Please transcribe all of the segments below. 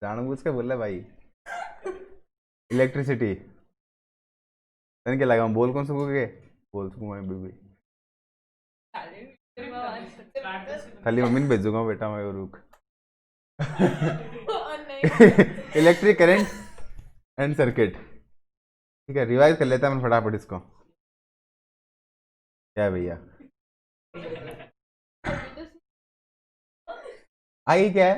जानबूझ के बोल रहा भाई। इलेक्ट्रिसिटी। तन क्या लगा, बोल कौन सकोगे? बोल सकूंगा मैं भी। खाली मम्मी ने भेजूंगा बेटा, मैं रुक। Electric current and circuit. ठीक है, रिवाइज कर लेता है मैं फटाफट इसको। क्या है भैया? आई क्या है?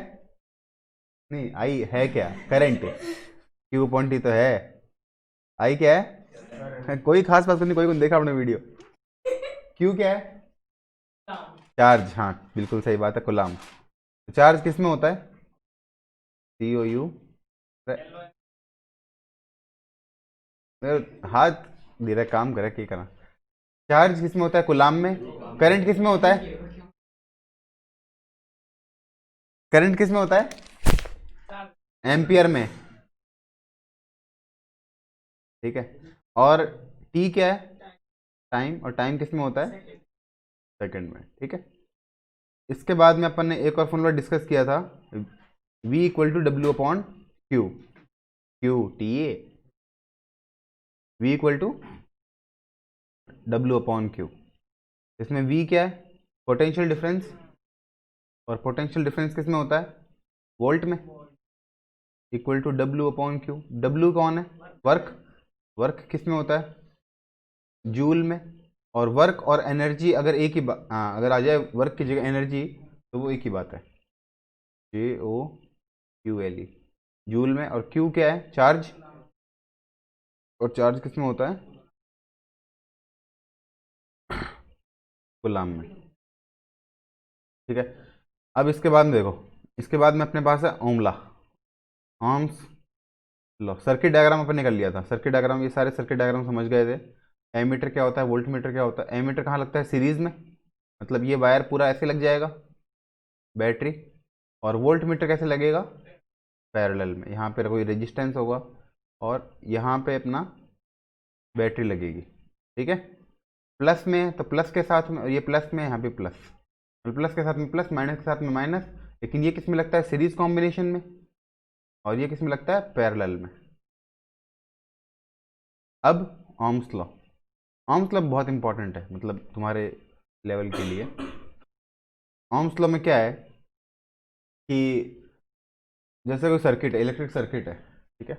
नहीं, आई है क्या? करंट। क्यू पॉइंट ही तो है। आई क्या है? कोई खास बात नहीं, कोई को देखा आपने वीडियो? क्यू क्या है? चार्ज, हाँ बिल्कुल सही बात है, कुलाम। चार्ज किस में होता है? सी ओ यू। हाथ धीरे काम करे की करा। चार्ज किस में होता है? कुलाम में। करंट किस में होता है? करंट किस में होता है? एम्पियर में। ठीक है। और टी क्या है? टाइम। और टाइम किस में होता है? सेकंड में। ठीक है। इसके बाद में अपन ने एक और फॉर्मूला डिस्कस किया था, V equal to W upon Q. Q T A. V equal to W upon Q. इसमें V क्या है? Potential difference. और पोटेंशियल डिफरेंस किस में होता है? वोल्ट में। Equal to W upon Q. W कौन है? वर्क। वर्क किस में होता है? जूल में। और वर्क और एनर्जी अगर एक ही हाँ, अगर आ जाए वर्क की जगह एनर्जी, तो वो एक ही बात है। JOQLE। जूल में। और क्यू क्या है? चार्ज। और चार्ज किस में होता है? गुलाम में। ठीक है। अब इसके बाद में देखो, इसके बाद में अपने पास है ओमला, ओम्स लो। सर्किट डायग्राम अपन ने कर लिया था। सर्किट डायग्राम, ये सारे सर्किट डायग्राम समझ गए थे। एमीटर क्या होता है, वोल्ट मीटर क्या होता है। एमीटर कहाँ लगता है? सीरीज में। मतलब ये वायर पूरा ऐसे लग जाएगा, बैटरी। और वोल्ट मीटर कैसे लगेगा? पैरेलल में। यहाँ पे कोई रेजिस्टेंस होगा और यहाँ पे अपना बैटरी लगेगी। ठीक है। प्लस में तो प्लस के साथ में, ये प्लस में, यहाँ पे प्लस। प्लस के साथ में प्लस, माइनस के साथ में माइनस। लेकिन ये किस में लगता है? सीरीज कॉम्बिनेशन में। और ये किस में लगता है? पैरेलल में। अब ओम्स लॉ। ओम्स लॉ बहुत इंपॉर्टेंट है, मतलब तुम्हारे लेवल के लिए। ओम्स लॉ में क्या है कि जैसे कोई सर्किट है, इलेक्ट्रिक सर्किट है। ठीक है।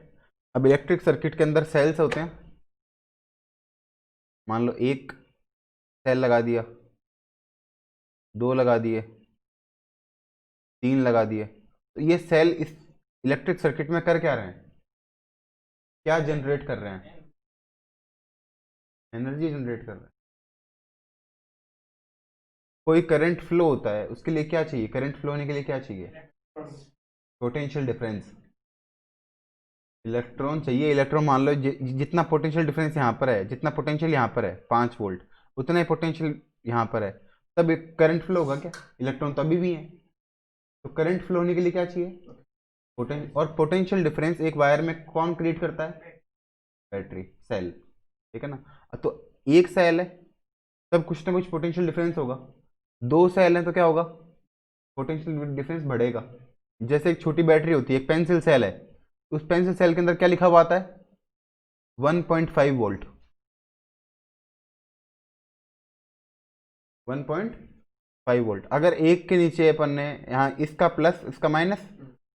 अब इलेक्ट्रिक सर्किट के अंदर सेल्स होते हैं। मान लो एक सेल लगा दिया, दो लगा दिए, तीन लगा दिए। तो ये सेल इस इलेक्ट्रिक सर्किट में कर क्या रहे हैं? क्या जनरेट कर रहे हैं? एनर्जी जनरेट कर रहे हैं। कोई करंट फ्लो होता है, उसके लिए क्या चाहिए? करंट फ्लो होने के लिए क्या चाहिए? Potential difference. इलेक्ट्रॉन चाहिए। इलेक्ट्रॉन मान लो जितना पोटेंशियल डिफरेंस यहाँ पर है, जितना पोटेंशियल यहाँ पर है 5 वोल्ट, उतना ही पोटेंशियल यहाँ पर है, तब एक करंट फ्लो होगा क्या? इलेक्ट्रॉन तो अभी भी है। तो करंट फ्लो होने के लिए क्या चाहिए? और पोटेंशियल डिफरेंस एक वायर में कौन क्रिएट करता है? Battery, cell. ठीक है ना। तो एक सेल है, तब कुछ ना कुछ पोटेंशियल डिफरेंस होगा। दो सेल हैं तो क्या होगा? पोटेंशियल डिफरेंस बढ़ेगा। जैसे एक छोटी बैटरी होती है, एक पेंसिल सेल है, उस पेंसिल सेल के अंदर क्या लिखा हुआ आता है? 1.5 वोल्ट। 1.5 वोल्ट। अगर एक के नीचे अपन ने यहाँ इसका प्लस इसका माइनस,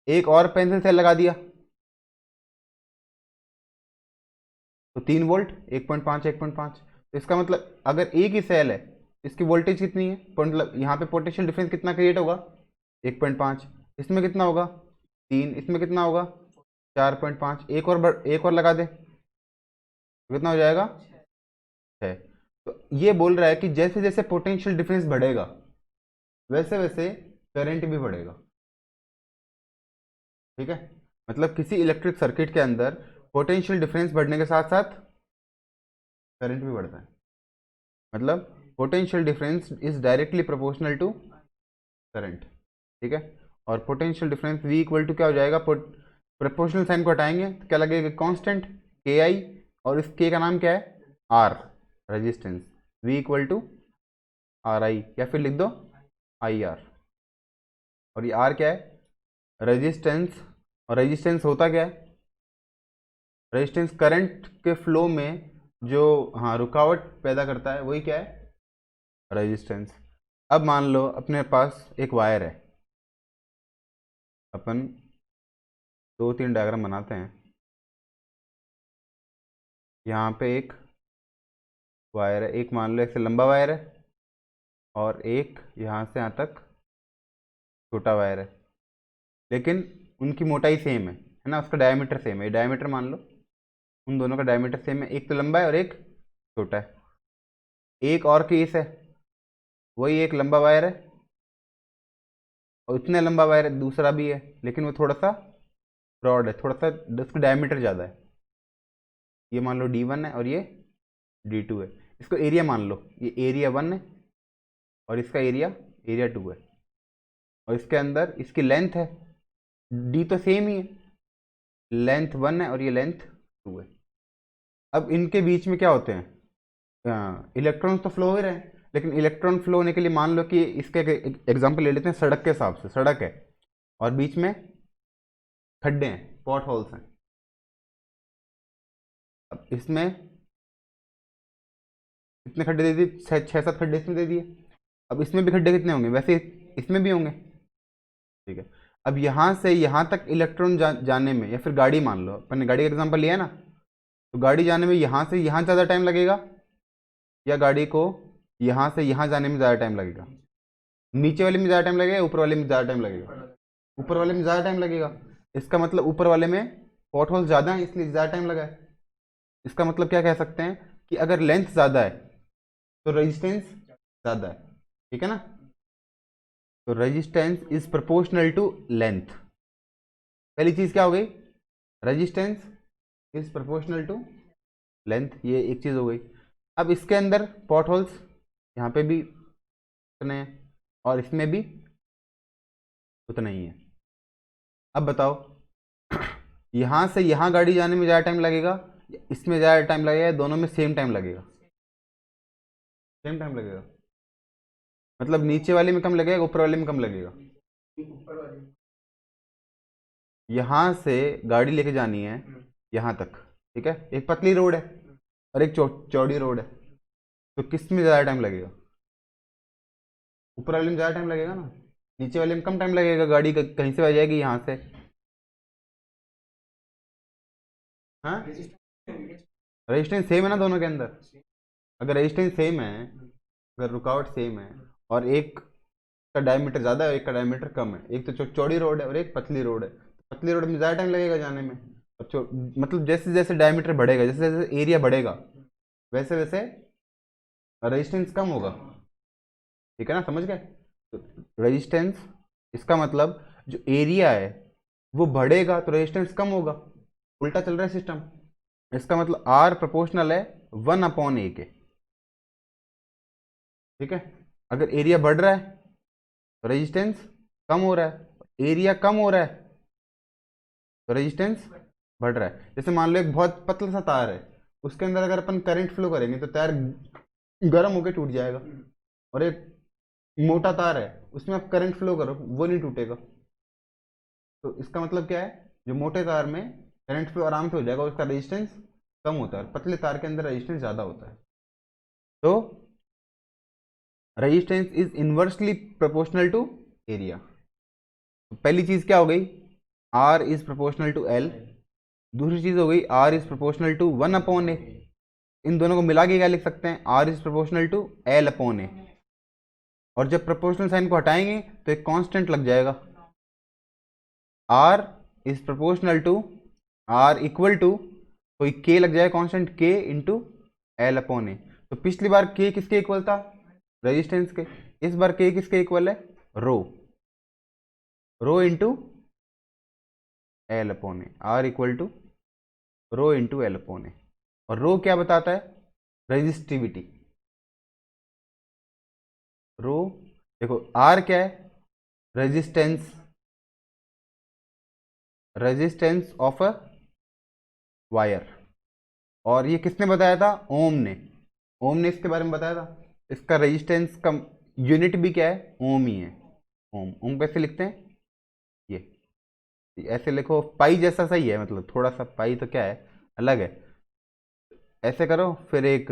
एक और पेंसिल सेल लगा दिया, तो 3 वोल्ट। 1.5 1.5। तो इसका मतलब अगर एक ही सेल है, इसकी वोल्टेज कितनी है? मतलब यहाँ पे पोटेंशियल डिफरेंस कितना क्रिएट होगा? 1.5। इसमें कितना होगा? 3। इसमें कितना होगा? 4.5। एक और लगा दे, तो कितना हो जाएगा? 6। तो ये बोल रहा है कि जैसे जैसे पोटेंशियल डिफरेंस बढ़ेगा, वैसे वैसे करंट भी बढ़ेगा। ठीक है। मतलब किसी इलेक्ट्रिक सर्किट के अंदर पोटेंशियल डिफरेंस बढ़ने के साथ साथ करंट भी बढ़ता है। मतलब potential difference is directly proportional to current. ठीक है। और potential difference V equal to क्या हो जाएगा? प्रोपोर्शनल साइन को हटाएंगे तो क्या लगेगा? कांस्टेंट के आई। और इस के का नाम क्या है? R, resistance. V equal to R I, या फिर लिख दो आई आर। और ये आर क्या है, रेजिस्टेंस। और रेजिस्टेंस होता क्या है, रेजिस्टेंस करंट के फ्लो में जो हाँ रुकावट पैदा करता है वही क्या है, रेजिस्टेंस। अब मान लो अपने पास एक वायर है, अपन 2-3 डायग्राम बनाते हैं। यहाँ पे एक वायर है, एक मान लो इससे लंबा वायर है और एक यहाँ से यहाँ तक छोटा वायर है, लेकिन उनकी मोटाई सेम है ना, उसका डायमीटर सेम है। डायमीटर मान लो उन दोनों का डायमीटर सेम है, एक तो लंबा है और एक छोटा है। एक और केस है, वही एक लंबा वायर है और इतना लंबा वायर है दूसरा भी है, लेकिन वो थोड़ा सा ब्रॉड है, थोड़ा सा उसका डायमीटर ज़्यादा है। ये मान लो D1 है और ये D2 है। इसको एरिया मान लो, ये एरिया 1 है और इसका एरिया 2 है, और इसके अंदर इसकी लेंथ है, डी तो सेम ही है, लेंथ 1 है और ये लेंथ 2 है। अब इनके बीच में क्या होते हैं, इलेक्ट्रॉन्स तो फ्लो हो रहे हैं, लेकिन इलेक्ट्रॉन फ्लो होने के लिए मान लो कि इसके एग्जांपल ले लेते हैं, सड़क के हिसाब से। सड़क है और बीच में खड्डे हैं, पॉट होल्स हैं। अब इसमें कितने खड्डे दे दिए, 6-7 खड्डे इसमें दे दिए। अब इसमें भी खड्डे कितने होंगे, वैसे इसमें भी होंगे, ठीक है। अब यहाँ से यहाँ तक इलेक्ट्रॉन जाने में, या फिर गाड़ी मान लो, अपन ने गाड़ी का एग्जांपल लिया ना, तो गाड़ी जाने में यहाँ से यहाँ ज़्यादा टाइम लगेगा या गाड़ी को यहाँ से यहाँ जाने में ज़्यादा टाइम लगेगा? नीचे वाले में ज़्यादा टाइम लगेगा, ऊपर वाले में ज़्यादा टाइम लगेगा? ऊपर वाले में ज़्यादा टाइम लगेगा। इसका मतलब ऊपर वाले में पॉट होल ज़्यादा है, इसलिए ज़्यादा टाइम लगा है। इसका मतलब क्या कह सकते हैं कि अगर लेंथ ज़्यादा है तो रेजिस्टेंस ज़्यादा है, ठीक है ना। तो resistance is proportional to length. पहली चीज़ क्या हो गई, resistance is proportional to length, ये एक चीज़ हो गई। अब इसके अंदर पॉट होल्स यहाँ पे भी उतने हैं और इसमें भी उतना ही है। अब बताओ यहाँ से यहाँ गाड़ी जाने में ज़्यादा टाइम लगेगा, इसमें ज़्यादा टाइम लगेगा, दोनों में सेम टाइम लगेगा? सेम टाइम लगेगा। मतलब नीचे वाले में कम लगेगा, ऊपर वाले में कम लगेगा? यहाँ से गाड़ी लेके जानी है यहाँ तक, ठीक है, एक पतली रोड है और एक चौड़ी रोड है, तो किस में ज़्यादा टाइम लगेगा? ऊपर वाले में ज़्यादा टाइम लगेगा ना, नीचे वाले में कम टाइम लगेगा। गाड़ी कहीं से आ जाएगी यहाँ से, हाँ रेजिस्टेंस सेम है ना दोनों के अंदर। अगर रेजिस्टेंस सेम है, अगर रुकावट सेम है और एक का डायमीटर ज़्यादा है, एक का डायमीटर कम है, एक तो चौड़ी रोड है और एक पतली रोड है, तो पतली रोड में ज़्यादा टाइम लगेगा जाने में। और मतलब जैसे जैसे डायमीटर बढ़ेगा, जैसे जैसे एरिया बढ़ेगा, वैसे वैसे रेजिस्टेंस कम होगा, ठीक है ना, समझ गए। तो रेजिस्टेंस, इसका मतलब जो एरिया है वो बढ़ेगा तो रेजिस्टेंस कम होगा, उल्टा चल रहा है सिस्टम। इसका मतलब आर प्रोपोर्शनल है 1/A के, ठीक है। अगर एरिया बढ़ रहा है तो रेजिस्टेंस कम हो रहा है, एरिया कम हो रहा है तो रेजिस्टेंस बढ़ रहा है। जैसे मान लो एक बहुत पतला सा तार है, उसके अंदर अगर अपन करंट फ्लो करेंगे तो तार गर्म होकर टूट जाएगा, और एक मोटा तार है उसमें आप करंट फ्लो करो वो नहीं टूटेगा। तो इसका मतलब क्या है, जो मोटे तार में करंट फ्लो आराम से हो जाएगा, उसका रेजिस्टेंस कम होता है, पतले तार के अंदर रेजिस्टेंस ज़्यादा होता है। तो resistance is inversely proportional to area. पहली चीज़ क्या हो गई, R is proportional to L. दूसरी चीज़ हो गई R is proportional to 1/A। इन दोनों को मिला के क्या लिख सकते हैं, are is proportional to L/A। और जब प्रोपोर्शनल साइन को हटाएंगे तो एक कांस्टेंट लग जाएगा, R is proportional to, R equal to कोई के लग जाएगा कांस्टेंट, के इंटू L/A। तो पिछली बार के किसके इक्वल था, रेजिस्टेंस के। इस बार के किसके इक्वल है, rho, rho into L/A। R equal to rho into L/A। और रो क्या बताता है, रेजिस्टिविटी। रो देखो, आर क्या है, resistance, resistance of a wire. और ये किसने बताया था, ओम ने, ओम ने इसके बारे में बताया था। इसका रेजिस्टेंस का यूनिट भी क्या है, ओम ही है। ओम, ओम कैसे लिखते हैं, ऐसे लिखो, पाई जैसा सही है, मतलब थोड़ा सा पाई तो क्या है, अलग है। ऐसे करो, फिर एक,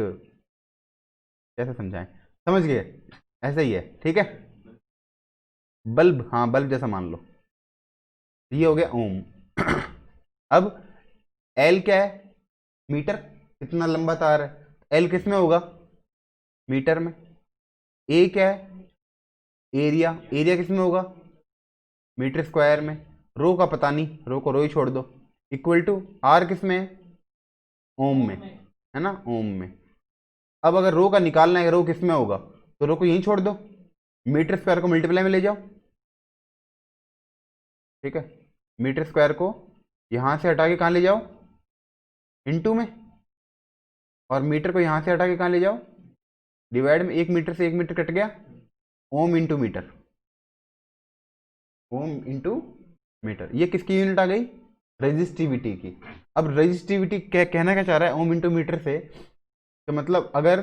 कैसे समझाएं, समझ गए, ऐसे ही है, ठीक है। बल्ब, हाँ बल्ब जैसा मान लो, ये हो गया ओम। अब एल क्या है, मीटर, कितना लंबा तार है, एल किस में होगा, मीटर में। ए क्या है, एरिया, एरिया किस में होगा, मीटर स्क्वायर में। रो का पता नहीं, रो को रो ही छोड़ दो। इक्वल टू आर किस में है, ओम में, है ना, ओम में। अब अगर रो का निकालना है, रो किस में होगा, तो रो को यहीं छोड़ दो, मीटर स्क्वायर को मल्टीप्लाई में ले जाओ, ठीक है। मीटर स्क्वायर को यहां से हटा के कहां ले जाओ, इनटू में, और मीटर को यहां से हटा के कहां ले जाओ, डिवाइड में। एक मीटर से एक मीटर कट गया, ohm into metre, ohm into metre. ये किसकी यूनिट आ गई, रेजिस्टिविटी की। अब रेजिस्टिविटी कहना क्या चाह रहा है ओम इंटू मीटर से, तो मतलब अगर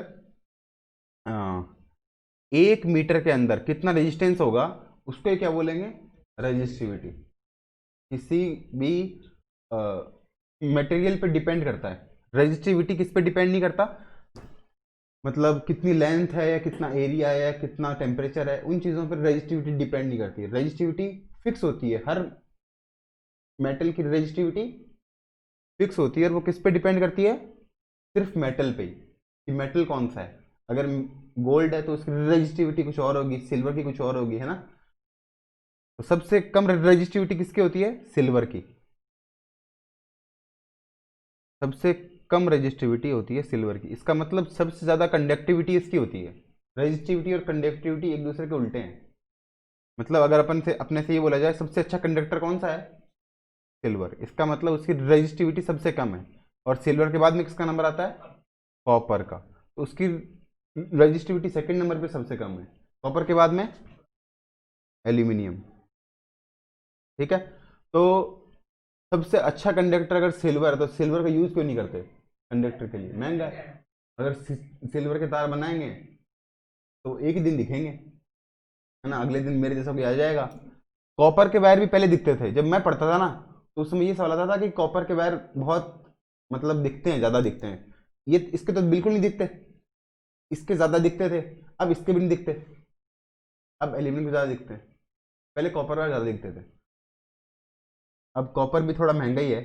1 मीटर के अंदर कितना रेजिस्टेंस होगा, उसको क्या बोलेंगे, रेजिस्टिविटी। किसी भी मटेरियल पे डिपेंड करता है, रेजिस्टिविटी किस पे डिपेंड नहीं करता, मतलब कितनी लेंथ है या कितना एरिया है या कितना टेम्परेचर है, उन चीज़ों पर रेजिस्टिविटी डिपेंड नहीं करती है। रेजिस्टिविटी फिक्स होती है, हर मेटल की रेजिस्टिविटी फिक्स होती है, और वो किस पे डिपेंड करती है, सिर्फ मेटल पे ही, कि मेटल कौन सा है। अगर गोल्ड है तो उसकी रेजिस्टिविटी कुछ और होगी, सिल्वर की कुछ और होगी, है ना। तो सबसे कम रेजिस्टिविटी किसकी होती है, सिल्वर की। सबसे कम रेजिस्टिविटी होती है सिल्वर की, इसका मतलब सबसे ज़्यादा कंडक्टिविटी इसकी होती है। रेजिस्टिविटी और कंडक्टिविटी एक दूसरे के उल्टे हैं। मतलब अगर अपन से अपने से ये बोला जाए सबसे अच्छा कंडक्टर कौन सा है, सिल्वर, इसका मतलब उसकी रेजिस्टिविटी सबसे कम है। और सिल्वर के बाद में किसका नंबर आता है, कॉपर का, तो उसकी रेजिस्टिविटी सेकंड नंबर पे सबसे कम है, कॉपर के बाद में एल्यूमिनियम, ठीक है। तो सबसे अच्छा कंडक्टर अगर सिल्वर है, तो सिल्वर का यूज क्यों नहीं करते कंडक्टर के लिए, महंगा है। अगर सिल्वर के तार बनाएंगे तो एक ही दिन दिखेंगे, है ना, अगले दिन मेरे जैसा कोई आ जाएगा। कॉपर के वायर भी पहले दिखते थे, जब मैं पढ़ता था ना, तो उसमें ये सवाल आता था कि कॉपर के वायर बहुत मतलब दिखते हैं, ज़्यादा दिखते हैं, ये इसके तो बिल्कुल नहीं दिखते, इसके ज़्यादा दिखते थे, अब इसके भी नहीं दिखते, अब एल्यूमिनियम के ज़्यादा दिखते हैं, पहले कॉपर वायर ज़्यादा दिखते थे। अब कॉपर भी थोड़ा महंगा ही है,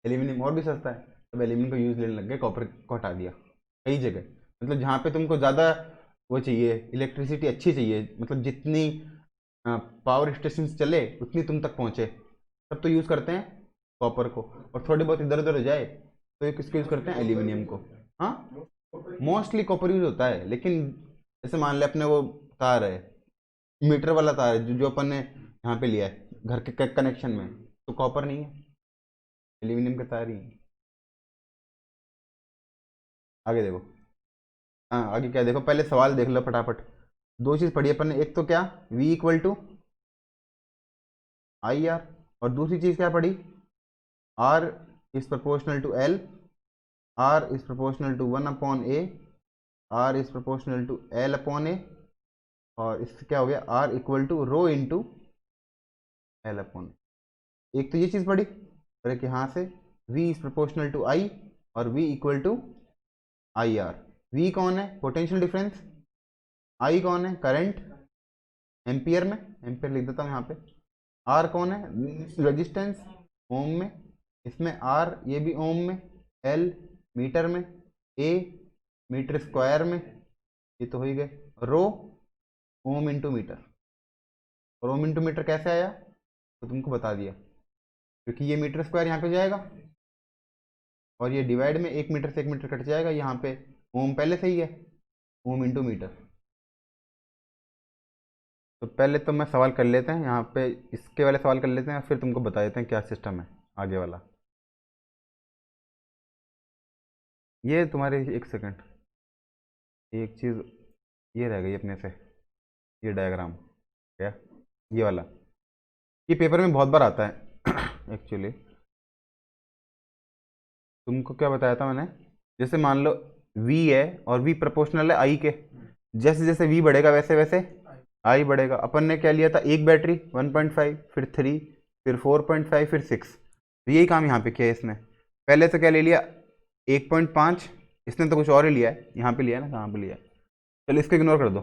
एल्यूमिनियम और भी सस्ता है, अब एल्यूमिनियम का यूज़ लेने लग गए, कॉपर को हटा दिया कई जगह। मतलब जहाँ पे तुमको ज़्यादा वो चाहिए, इलेक्ट्रिसिटी अच्छी चाहिए, मतलब जितनी पावर स्टेशन चले उतनी तुम तक पहुँचे, तब तो यूज़ करते हैं कॉपर को। और थोड़ी बहुत इधर उधर हो जाए तो ये किसको यूज़ करते हैं, एल्यूमिनियम को। हाँ, मोस्टली कॉपर यूज़ होता है, लेकिन जैसे मान ले अपने वो तार है, मीटर वाला तार है, जो अपन ने यहाँ पे लिया है घर के कनेक्शन में, तो कॉपर नहीं है, एल्यूमिनियम के तार ही है। आगे देखो, हाँ आगे क्या देखो, पहले सवाल देख लो फटाफट। दो चीज़ पढ़ी अपन ने, एक तो क्या, V equal to I R, और दूसरी चीज़ क्या पढ़ी, R is proportional to L, R is proportional to 1/A, R is proportional to L/A, और इससे क्या हो गया, R equal to rho into L/A। एक तो ये चीज़ पढ़ी, और एक यहाँ से V is proportional to I और V equal to I R. V कौन है, पोटेंशियल डिफरेंस, I कौन है, करंट, एम्पियर में, एम्पियर लिख देता हूँ यहाँ पे। R कौन है, रेजिस्टेंस, ओम में, इसमें R ये भी ओम में, L मीटर में, A मीटर स्क्वायर में, ये तो हो ही गए, रो ओम इंटू मीटर। और ओम इंटू मीटर कैसे आया, तो तुमको बता दिया, क्योंकि ये मीटर स्क्वायर यहाँ पे जाएगा, और ये डिवाइड में 1 मीटर से 1 मीटर कट जाएगा, यहाँ पे ओम पहले से ही है, ओम इंटू मीटर। तो पहले तो मैं सवाल कर लेते हैं यहाँ पे, इसके वाले सवाल कर लेते हैं, फिर तुमको बता देते हैं क्या सिस्टम है आगे वाला। ये तुम्हारे, एक सेकंड, एक चीज़ ये रह गई अपने से, ये डायग्राम क्या, ये वाला, ये पेपर में बहुत बार आता है एक्चुअली। तुमको क्या बताया था मैंने, जैसे मान लो V है और V प्रोपोर्शनल है I के, जैसे जैसे V बढ़ेगा वैसे वैसे I बढ़ेगा। अपन ने क्या लिया था, एक बैटरी 1.5, फिर 3, फिर 4.5, फिर 6। तो यही काम यहाँ पे किया है इसने। पहले से क्या ले लिया, 1.5, इसने तो कुछ और ही लिया है, यहाँ पे लिया है ना, कहाँ पे लिया है। चलो इसको इग्नोर कर दो,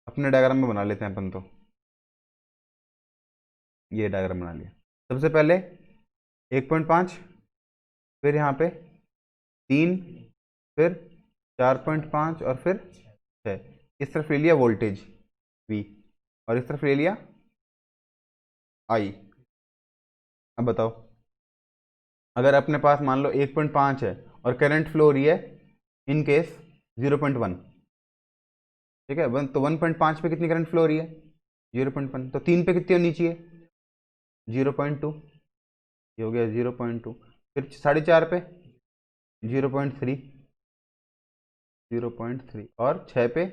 अपने डायग्राम में बना लेते हैं अपन। तो ये डायग्राम बना लिया। सबसे पहले 1.5, फिर यहाँ पे 3, फिर 4.5 और फिर 6। इस तरफ ले लिया वोल्टेज V और इस तरफ ले लिया I। अब बताओ, अगर अपने पास मान लो 1.5 है और करंट फ्लो हो रही है इन केस 0.1, ठीक है, तो 1.5 पे कितनी करंट फ्लो हो रही है, 0.1। तो 3 पे कितनी होनी चाहिए, 0.2, ये हो गया 0.2। फिर 4.5 पे 0.3, 0.3 और 6 पे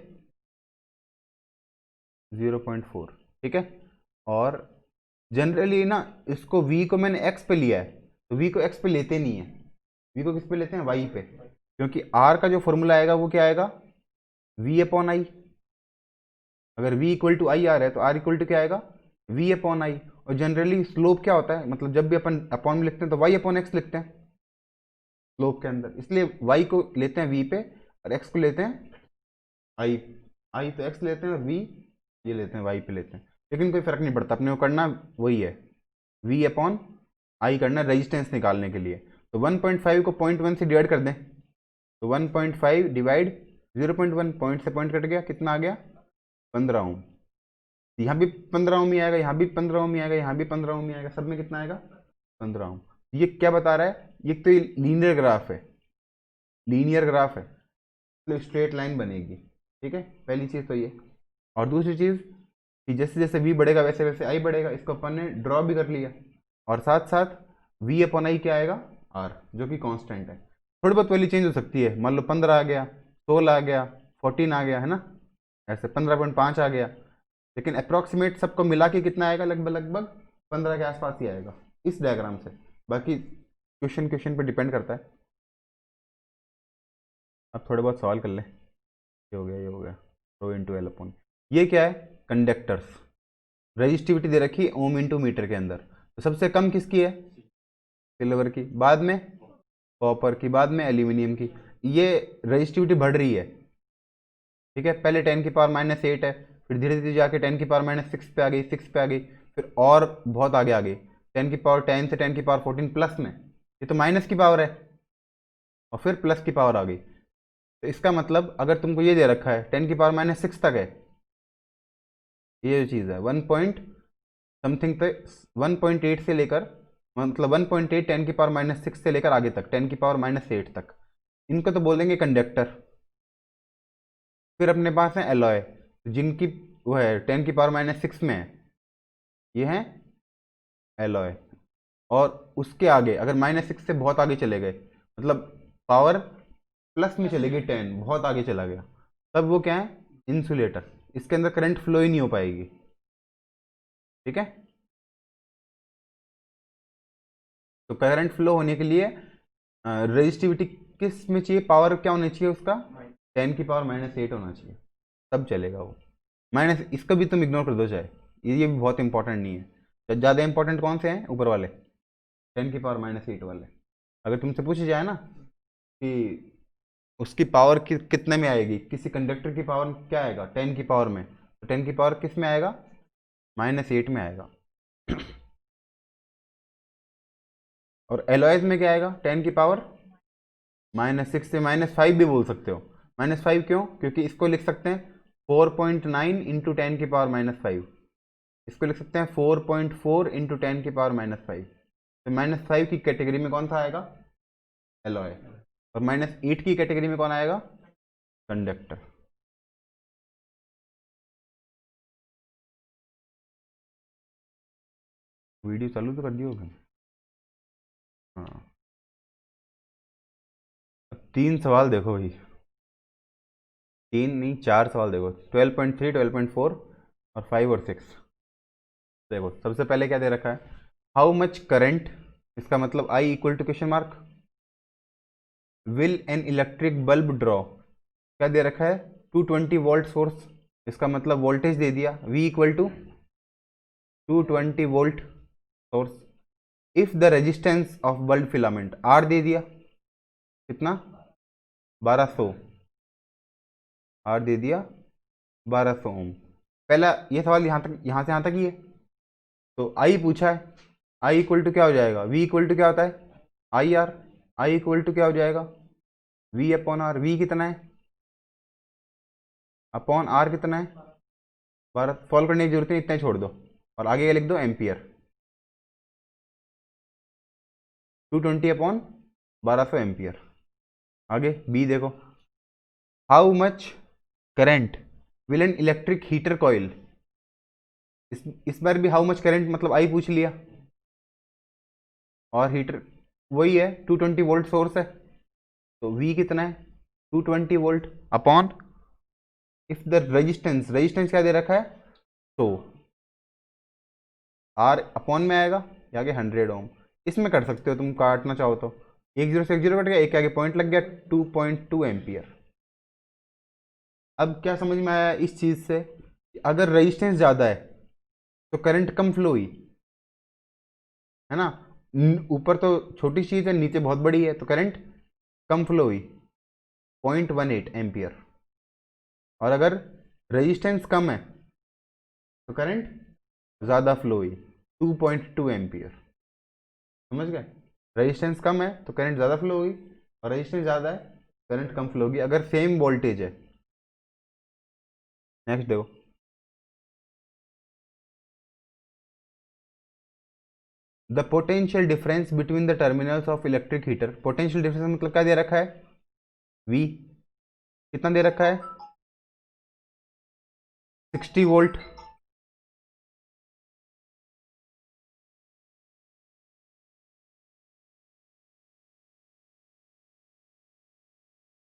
0.4, ठीक है। और जनरली ना इसको V को मैंने X पे लिया है, तो V को X पे लेते नहीं है, V को किस पे लेते हैं, Y पे, क्योंकि R का जो फॉर्मूला आएगा वो क्या आएगा, V अपॉन I। अगर V इक्वल टू आई आ रहा है तो R इक्वल टू क्या आएगा, V अपॉन I। और जनरली स्लोप क्या होता है, मतलब जब भी अपन अपॉन में लिखते हैं तो Y अपॉन X लिखते हैं स्लोप के अंदर, इसलिए Y को लेते हैं V पे और X को लेते हैं I तो X लेते हैं और V ये लेते हैं Y पे लेते हैं। लेकिन कोई फर्क नहीं पड़ता, अपने को करना वही है, V अपॉन I करना है रेजिस्टेंस निकालने के लिए। तो 1.5 को 0.1 से डिवाइड कर दें, तो 1.5 डिवाइड 0.1, पॉइंट से पॉइंट कट गया, कितना आ गया, 15 ओम। यहाँ भी 15 ओम ही आएगा, यहाँ भी 15 ओम ही आएगा, यहाँ भी 15 ओम ही आएगा, सब में कितना आएगा, 15 ओम। ये क्या बता रहा है, ये तो लीनियर ग्राफ है, लीनियर ग्राफ है तो स्ट्रेट लाइन बनेगी, ठीक है, पहली चीज़ तो ये। और दूसरी चीज़ कि जैसे जैसे V बढ़ेगा वैसे वैसे I बढ़ेगा, इसको अपन ने ड्रॉ भी कर लिया। और साथ साथ V अपॉन I क्या आएगा, R, जो कि कांस्टेंट है। थोड़ी बहुत वैल्यू चेंज हो सकती है, मान लो 15 आ गया, 16 आ गया, 14 आ गया, है ना, ऐसे 15.5 आ गया, लेकिन अप्रॉक्सीमेट सबको मिला के कितना आएगा, लगभग लगभग 15 के आसपास ही आएगा इस डायग्राम से। बाकी क्वेश्चन क्वेश्चन पे डिपेंड करता है। अब थोड़े बहुत सवाल कर ले, ये हो गया, ये हो गया, रो इंटू एल अपॉन, ये क्या है, कंडक्टर्स, रजिस्टिविटी दे रखी है ओम इंटू मीटर के अंदर। तो सबसे कम किसकी है, सिल्वर की, बाद में कॉपर की, बाद में एल्यूमिनियम की। ये रजिस्टिविटी बढ़ रही है, ठीक है, पहले 10 की पावर -8 है, फिर धीरे धीरे जाके 10 की पावर -6 पे आ गई, 6 पे आ गई, फिर और बहुत आगे आ गई 10 की पावर 10 से 10 की पावर 14 प्लस में, ये तो माइनस की पावर है, और फिर प्लस की पावर आ गई। तो इसका मतलब अगर तुमको ये दे रखा है 10 की पावर -6 तक है, ये जो चीज़ है 1 पॉइंट समथिंग तक, 1.8 से लेकर, मतलब 1.8 10 की पावर -6 से लेकर आगे तक 10 की पावर -8 तक, इनको तो बोल देंगे कंडक्टर। फिर अपने पास है एलॉय, जिनकी वो है 10 की पावर -6 में है, ये है एलॉय। और उसके आगे अगर -6 से बहुत आगे चले गए, मतलब पावर प्लस में चले गई 10, बहुत आगे चला गया, तब वो क्या है, इंसुलेटर, इसके अंदर करंट फ्लो ही नहीं हो पाएगी, ठीक है। तो करंट फ्लो होने के लिए रेजिस्टिविटी किस में चाहिए, पावर क्या होना चाहिए उसका, 10 की पावर -8 होना चाहिए, तब चलेगा वो। माइनस इसका भी तुम इग्नोर कर दो चाहे, ये भी बहुत इंपॉर्टेंट नहीं है। तो ज़्यादा इंपॉर्टेंट कौन से हैं, ऊपर वाले 10 की पावर -8 वाले। अगर तुमसे पूछी जाए ना कि उसकी पावर कितने में आएगी, किसी कंडक्टर की पावर क्या आएगा 10 की पावर में, तो 10 की पावर किस में आएगा, -8 में आएगा। और एलॉयज में क्या आएगा, 10 की पावर -6 से -5 भी बोल सकते हो। -5 क्यों, क्योंकि इसको लिख सकते हैं 4.9 इंटू 10 की पावर -5, इसको लिख सकते हैं 4.4 इंटू 10 की पावर -5। तो -5 की कैटेगरी में कौन सा आएगा, एलॉय, और -8 की कैटेगरी में कौन आएगा, कंडक्टर। वीडियो चालू तो कर दिया होगा, हाँ। अब 3 सवाल देखो भाई, 3 नहीं 4 सवाल देखो, 12.3, 12.4 और 5 और 6। देखो सबसे पहले क्या दे रखा है, हाउ मच करंट, इसका मतलब I equal to question mark, will an electric bulb draw, क्या दे रखा है 220 वोल्ट सोर्स, इसका मतलब वोल्टेज दे दिया V equal to 220 volt, source. If the resistance of bulb filament R दे दिया, कितना 1200, आर दे दिया 1200 ओम। पहला ये सवाल यहाँ तक, यहाँ से यहाँ तक ही है। तो आई पूछा है, आई इक्वल टू क्या हो जाएगा, वी इक्वल टू क्या होता है आई आर, आई इक्वल टू क्या हो जाएगा वी अपॉन आर। वी कितना है अपॉन आर कितना है 12। सॉल्व करने की जरूरत नहीं, इतना ही छोड़ दो और आगे लिख दो एम्पियर। 220 upon 1200 ampere. आगे बी देखो, how much current will an electric heater coil. इस बार भी हाउ मच करंट मतलब आई पूछ लिया, और हीटर वही है 220 वोल्ट सोर्स है, तो V कितना है 220 volt upon, if the resistance, resistance क्या दे रखा है, तो R अपॉन में आएगा, ये आगे 100 ओम। इसमें कर सकते हो तुम, काटना चाहो तो, एक जीरो से एक जीरो कट गया, एक के आगे पॉइंट लग गया, 2.2 एम्पियर। अब क्या समझ में आया इस चीज से, अगर रेजिस्टेंस ज्यादा है तो करंट कम फ्लो हुई है ना, ऊपर तो छोटी चीज है, नीचे बहुत बड़ी है, तो करंट कम फ्लो हुई 0.18 एम्पियर। और अगर रेजिस्टेंस कम है तो करंट ज़्यादा फ्लो हुई 2.2 एम्पियर। समझ गए, रेजिस्टेंस कम है तो करंट ज़्यादा फ्लो हुई, और रेजिस्टेंस ज़्यादा है करंट कम फ्लो होगी अगर सेम वोल्टेज है। नेक्स्ट देखो, the potential difference between the terminals of electric heater. Potential difference मतलब क्या दे रखा है, V कितना दे रखा है 60 वोल्ट,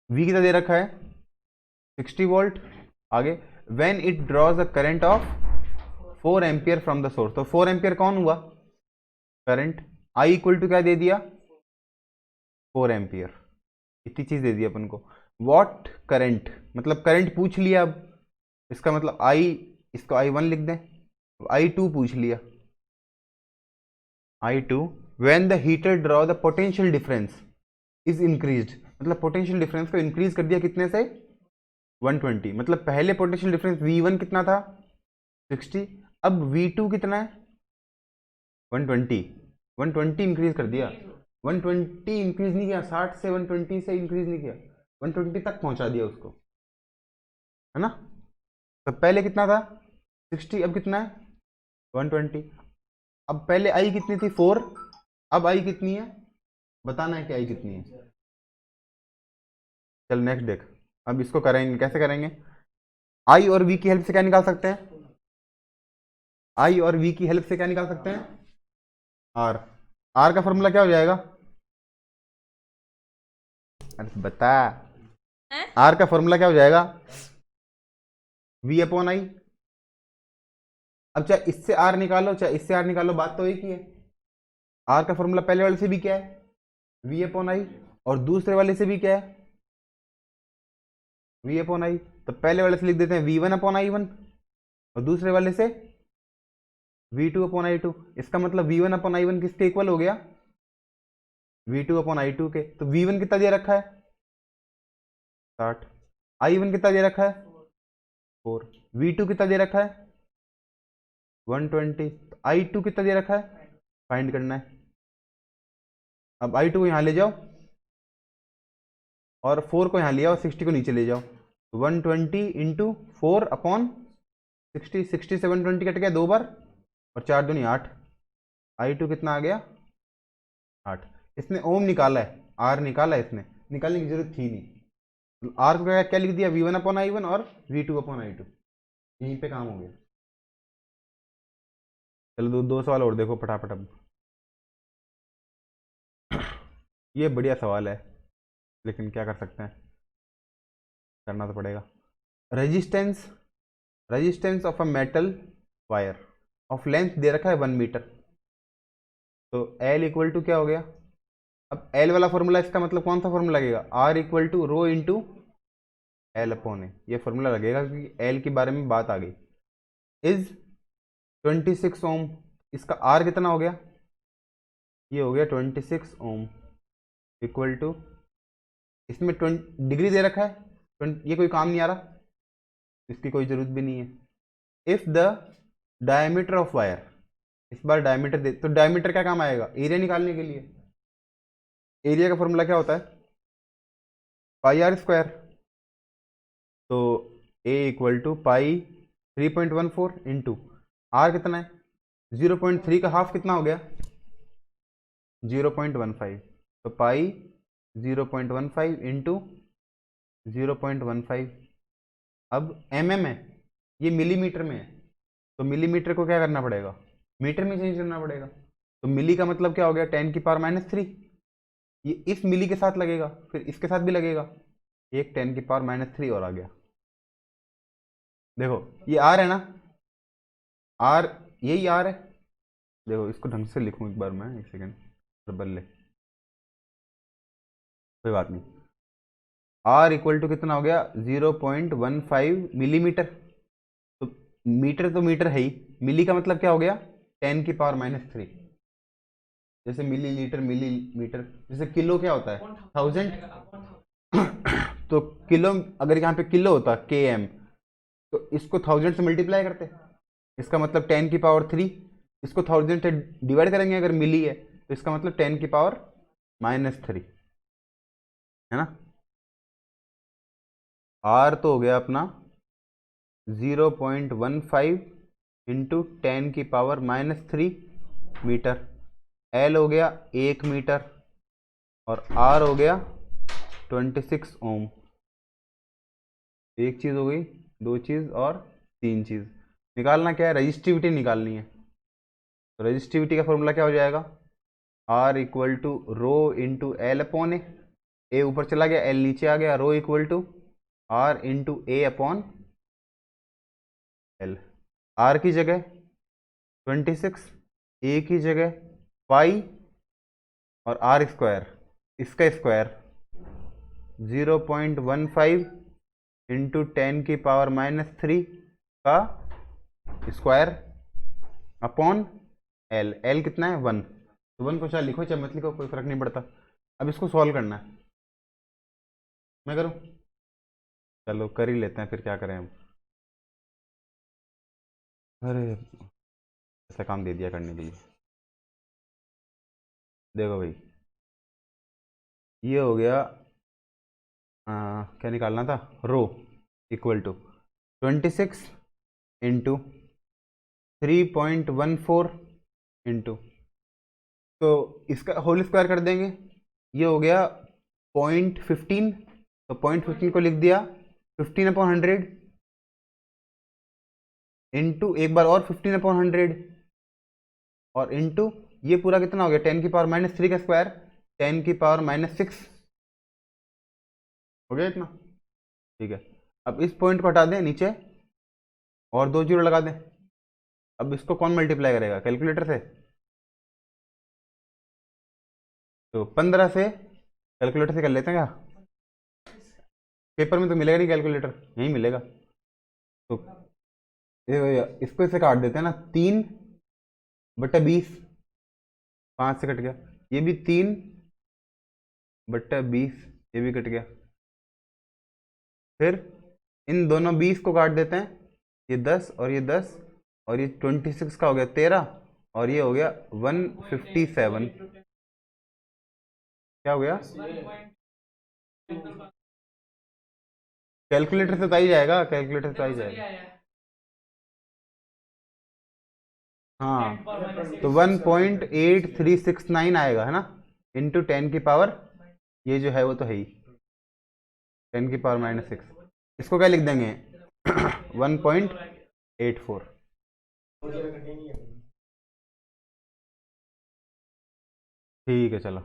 V कितना दे रखा है 60 वोल्ट। आगे when it draws a current of 4 ampere from the source, तो 4 एम्पियर कौन हुआ करंट, I इक्वल टू क्या दे दिया 4 एम्पियर, इतनी चीज दे दी अपन को। व्हाट करंट मतलब करंट पूछ लिया, अब इसका मतलब I, इसको I1 लिख दें, I2 पूछ लिया, I2 when the heater draw the potential difference is increased, मतलब पोटेंशियल डिफरेंस को इंक्रीज कर दिया कितने से 120, मतलब पहले पोटेंशियल डिफरेंस V1 कितना था 60, अब V2 कितना है 120, 120 इंक्रीज कर दिया, 120 इंक्रीज नहीं किया, 60 से 120 से इंक्रीज नहीं किया, 120 तक पहुंचा दिया उसको, है ना। तो पहले कितना था 60, अब कितना है 120। अब पहले आई कितनी थी 4, अब आई कितनी है बताना है कि आई कितनी है। चल नेक्स्ट देख, अब इसको करेंगे, कैसे करेंगे, आई और वी की हेल्प से क्या निकाल सकते हैं, आई और वी की हेल्प से क्या निकाल सकते हैं आर। आर का फॉर्मूला क्या हो जाएगा, अरे बता, आर का फॉर्मूला क्या हो जाएगा वी अपॉन आई। अब चाहे इससे आर निकालो चाहे इससे आर निकालो, बात तो एक ही है। आर का फॉर्मूला पहले वाले से भी क्या है वी अपॉन आई, और दूसरे वाले से भी क्या है वी अपॉन आई। तो पहले वाले से लिख देते हैं V one upon I one, और दूसरे वाले से V two upon I two. इसका मतलब V one upon I one किसके इक्वल हो गया V two upon I two के। तो वी वन कितना दे रखा है 60, आई वन कितना दे रखा है 4, वी टू कितना दे रखा है 120, आई टू कितना दे रखा है फाइंड करना है। अब आई टू को यहाँ ले जाओ और 4 को यहाँ ले आओ, 60 को नीचे ले जाओ, 120 इंटू 4 अपॉन 60, 60 से 120 कट गया 2 बार, और 4 दूनी 8, आई टू कितना आ गया 8। इसने ओम निकाला है, आर निकाला है, इसने निकालने की जरूरत थी नहीं, आर को क्या लिख दिया V one upon I one और V two upon I two, यहीं पे काम हो गया। चलो दो सवाल और देखो फटाफट। अब ये बढ़िया सवाल है, लेकिन क्या कर सकते हैं, करना तो पड़ेगा। Resistance, resistance of a metal wire of length दे रखा है 1 मीटर, तो L इक्वल टू क्या हो गया, अब L वाला फॉर्मूला, इसका मतलब कौन सा फॉर्मूला लगेगा R equal to rho into L upon A, ये फॉर्मूला लगेगा क्योंकि L के बारे में बात आ गई। इज 26 ओम, इसका आर कितना हो गया, ये हो गया 26 ओम इक्वल टू, इसमें 20 डिग्री दे रखा है, ये कोई काम नहीं आ रहा, इसकी कोई ज़रूरत भी नहीं है। If the diameter of wire, इस बार डायमीटर दे, तो डायमीटर क्या काम आएगा, एरिया निकालने के लिए। एरिया का फॉर्मूला क्या होता है, पाई आर स्क्वायर। तो A equal to pi 3.14 into R कितना है 0.3 का हाफ कितना हो गया 0.15, तो पाई 0.15 इंटू 0.15। अब है, ये मिलीमीटर में है, तो मिलीमीटर को क्या करना पड़ेगा, मीटर में चेंज करना पड़ेगा। तो मिली का मतलब क्या हो गया 10⁻³ ये इस मिली के साथ लगेगा, फिर इसके साथ भी लगेगा, एक 10⁻³ और आ गया। देखो ये आर है ना, आर, यही आर है। देखो इसको ढंग से लिखूं एक बार मैं, एक सेकेंड बल्ले, कोई बात नहीं। आर इक्वल टू कितना हो गया 0.15 मिलीमीटर, तो मीटर है ही, मिली का मतलब क्या हो गया 10⁻³ जैसे मिलीलीटर, मिलीमीटर, जैसे किलो क्या होता है 1000 तो किलो, अगर यहाँ पे किलो होता km, तो इसको 1000 से मल्टीप्लाई करते, इसका मतलब 10⁻3, इसको 1000 से डिवाइड करेंगे अगर मिली है, तो इसका मतलब 10⁻³ है ना। आर तो हो गया अपना 0.15 इंटू 10⁻³ मीटर, एल हो गया 1 मीटर, और आर हो गया 26 ओम। एक चीज़ हो गई, दो चीज़ और तीन चीज़। निकालना क्या है, रजिस्टिविटी निकालनी है। तो रजिस्टिविटी का फॉर्मूला क्या हो जाएगा, R equal to rho into L upon A ऊपर चला गया, एल नीचे आ गया, rho equal to R into A upon L. R की जगह 26, ए की जगह पाई, और आर स्क्वायर, इसका स्क्वायर 0.15 इंटू 10⁻³ का स्क्वायर अपॉन एल, एल कितना है 1, तो 1 को चाहे लिखो चाहे मत लिखो, कोई फर्क नहीं पड़ता। अब इसको सॉल्व करना है, मैं करूँ, चलो कर ही लेते हैं, फिर क्या करें अब। अरे ऐसा काम दे दिया करने के लिए। देखो भाई ये हो गया, क्या निकालना था, रो इक्वल टू 26 इंटू 3.14 इंटू, तो इसका होल स्क्वायर कर देंगे, ये हो गया 0.15, तो 0.15 को लिख दिया 15/100 इंटू एक बार और 15/100, और इंटू ये पूरा कितना हो गया 10⁻³ का स्क्वायर 10⁻⁶ हो गया इतना, ठीक है। अब इस पॉइंट को हटा दें नीचे, और 2 जीरो लगा दें। अब इसको कौन मल्टीप्लाई करेगा, कैलकुलेटर से, तो 15 से, कैलकुलेटर से कर लेते हैं क्या, पेपर में तो मिलेगा नहीं कैलकुलेटर, यहीं मिलेगा। तो इसको इसे काट देते हैं ना, 3/20, 5 से कट गया, ये भी 3/20, ये भी कट गया। फिर इन दोनों 20 को काट देते हैं, ये 10 और ये 10, और ये 26 का हो गया 13, और ये हो गया 157, क्या हो गया, कैलकुलेटर से तो ही जाएगा, कैलकुलेटर से तो ही जाएगा, हाँ, तो 1.8369 आएगा, है ना, इंटू 10⁻, ये जो है वो तो है ही 10⁻⁻6, इसको क्या लिख देंगे 1.84। ठीक है चलो,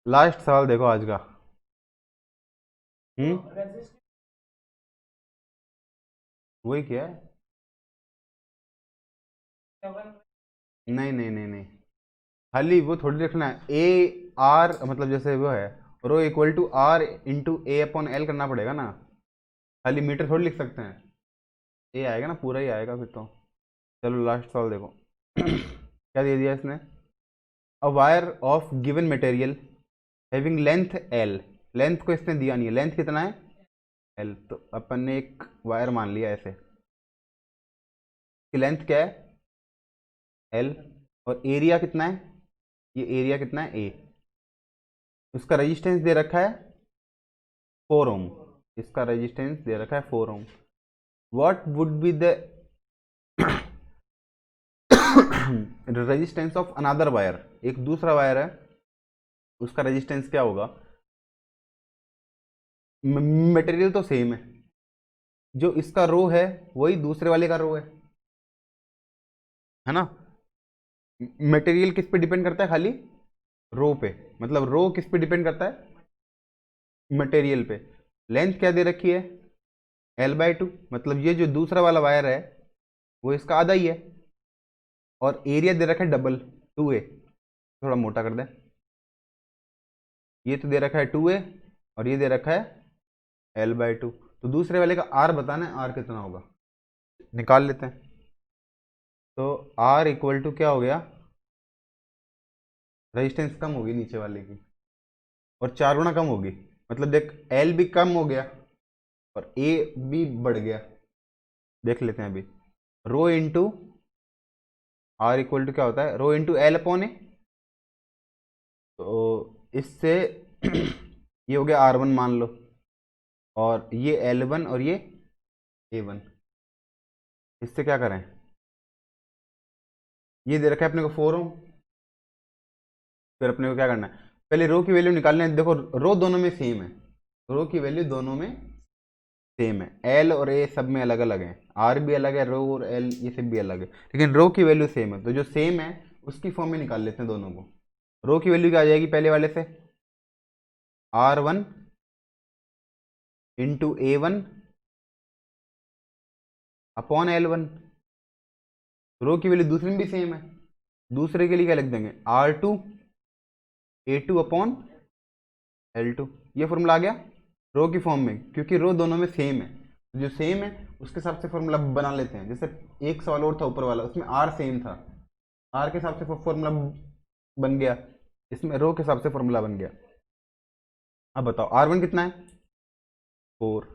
लास्ट सवाल देखो आज का। वही क्या है, नहीं नहीं नहीं नहीं, खाली वो थोड़ी लिखना है, ए आर मतलब जैसे वो है rho equal to R into A upon L करना पड़ेगा ना, खाली मीटर थोड़ी लिख सकते हैं, ए आएगा ना, पूरा ही आएगा फिर तो। चलो लास्ट सवाल देखो, क्या दे दिया इसने, a wire of given material having length L, length को इसने दिया नहीं है, लेंथ कितना है एल, तो अपन ने एक वायर मान लिया ऐसे कि लेंथ क्या है एल, और एरिया कितना है, ये एरिया कितना है ए, उसका रेजिस्टेंस दे रखा है 4 ओम, इसका रेजिस्टेंस दे रखा है 4 ohm. What would be the resistance of another wire, एक दूसरा वायर है उसका रेजिस्टेंस क्या होगा, मटेरियल तो सेम है, जो इसका रो है वही दूसरे वाले का रो है ना, मटेरियल किस पे डिपेंड करता है, खाली रो पे, मतलब रो किस पे डिपेंड करता है मटेरियल पे। लेंथ क्या दे रखी है L/2, मतलब ये जो दूसरा वाला वायर है वो इसका आधा ही है, और एरिया दे रखा है डबल 2A, थोड़ा मोटा कर दें, ये तो दे रखा है 2A और ये दे रखा है L/2, तो दूसरे वाले का R बताना है, R कितना होगा निकाल लेते हैं। तो R इक्वल टू क्या हो गया, रेजिस्टेंस कम होगी नीचे वाले की और 4 गुना कम होगी, मतलब देख L भी कम हो गया और A भी बढ़ गया, देख लेते हैं अभी, rho into R equal to क्या होता है, रो इंटू L/A, तो इससे ये हो गया R1 मान लो, और ये L1 और ये A1, इससे क्या करें, ये दे रखा है अपने को 4 ओम, फिर अपने को क्या करना है, पहले रो की वैल्यू निकालने है, देखो रो दोनों में सेम है, रो की वैल्यू दोनों में सेम है, एल और ए सब में अलग अलग है, आर भी अलग है, रो और एल ये सब भी अलग है, लेकिन रो की वैल्यू सेम है, तो जो सेम है उसकी फॉर्म में निकाल लेते हैं दोनों को। रो की वैल्यू क्या आ जाएगी पहले वाले से, R1 into A1 upon L1, रो की वैल्यू दूसरे में भी सेम है, दूसरे के लिए क्या लिख देंगे R2 A2 अपॉन L2, ये फॉर्मूला आ गया रो की फॉर्म में, क्योंकि रो दोनों में सेम है, तो जो सेम है उसके हिसाब से फॉर्मूला बना लेते हैं। जैसे एक सवाल और था ऊपर वाला, उसमें R सेम था, R के हिसाब से फॉर्मूला बन गया, इसमें रो के हिसाब से फॉर्मूला बन गया। अब बताओ R1 कितना है 4,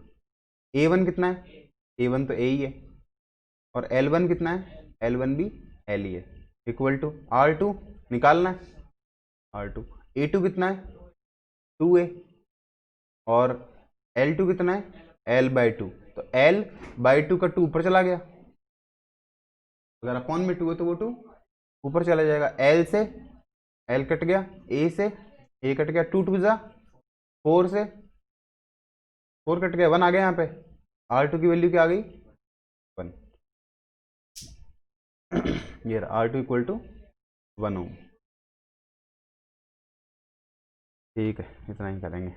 A1 कितना है, A1 तो A ही है, और L1 कितना है, L1 भी L ही है, इक्वल टू R2 निकालना है, R2 A2 कितना है 2A, और L2 कितना है L/2, तो L/2 का 2 ऊपर चला गया, अगर अपॉन में 2 है तो वो 2 ऊपर चला जाएगा, L से L कट गया, A से A कट गया, 2 2 जा 4 से 4 कट गया, 1 आ गया यहाँ पे, R2 की वैल्यू क्या आ गई 1, ये R2 इक्वल टू 1 ओम। ठीक है, इतना ही करेंगे।